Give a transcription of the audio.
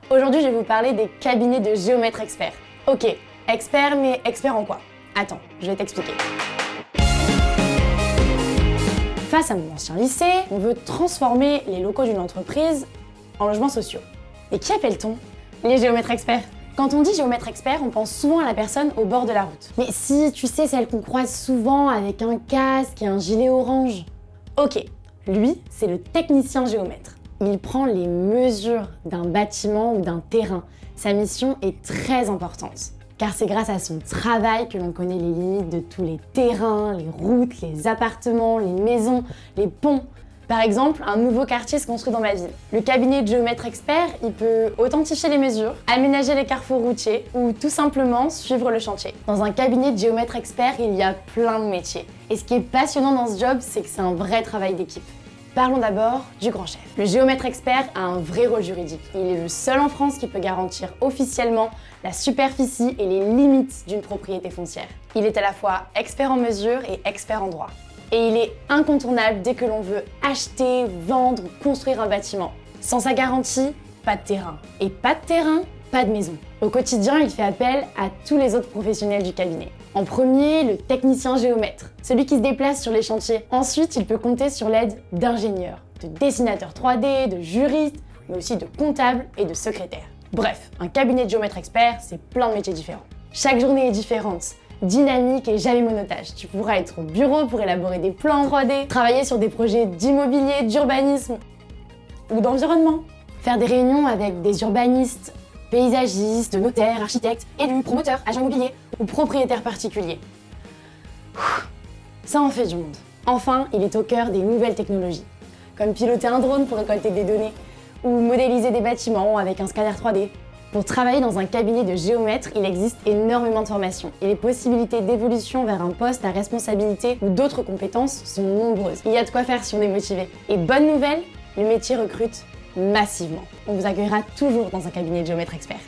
Aujourd'hui, je vais vous parler des cabinets de géomètres experts. Ok, experts, mais experts en quoi? Attends, je vais t'expliquer. Face à mon ancien lycée, on veut transformer les locaux d'une entreprise en logements sociaux. Et qui appelle-t-on? Les géomètres experts. Quand on dit géomètre expert, on pense souvent à la personne au bord de la route. Mais si, tu sais, celle qu'on croise souvent avec un casque et un gilet orange. Ok, lui, c'est le technicien géomètre. Il prend les mesures d'un bâtiment ou d'un terrain. Sa mission est très importante, car c'est grâce à son travail que l'on connaît les limites de tous les terrains, les routes, les appartements, les maisons, les ponts. Par exemple, un nouveau quartier se construit dans ma ville. Le cabinet de géomètre expert, il peut authentifier les mesures, aménager les carrefours routiers ou tout simplement suivre le chantier. Dans un cabinet de géomètre expert, il y a plein de métiers. Et ce qui est passionnant dans ce job, c'est que c'est un vrai travail d'équipe. Parlons d'abord du grand chef. Le géomètre expert a un vrai rôle juridique. Il est le seul en France qui peut garantir officiellement la superficie et les limites d'une propriété foncière. Il est à la fois expert en mesure et expert en droit. Et il est incontournable dès que l'on veut acheter, vendre ou construire un bâtiment. Sans sa garantie, pas de terrain. Et pas de terrain, pas de maison. Au quotidien, il fait appel à tous les autres professionnels du cabinet. En premier, le technicien géomètre, celui qui se déplace sur les chantiers. Ensuite, il peut compter sur l'aide d'ingénieurs, de dessinateurs 3D, de juristes, mais aussi de comptables et de secrétaires. Bref, un cabinet de géomètre expert, c'est plein de métiers différents. Chaque journée est différente, dynamique et jamais monotage. Tu pourras être au bureau pour élaborer des plans 3D, travailler sur des projets d'immobilier, d'urbanisme ou d'environnement, faire des réunions avec des urbanistes, paysagistes, notaires, architectes, élus, promoteurs, agents immobiliers ou propriétaires particuliers. Ça en fait du monde. Enfin, il est au cœur des nouvelles technologies, comme piloter un drone pour récolter des données ou modéliser des bâtiments avec un scanner 3D. Pour travailler dans un cabinet de géomètre, il existe énormément de formations et les possibilités d'évolution vers un poste à responsabilité ou d'autres compétences sont nombreuses. Il y a de quoi faire si on est motivé. Et bonne nouvelle, le métier recrute massivement. On vous accueillera toujours dans un cabinet de géomètre expert.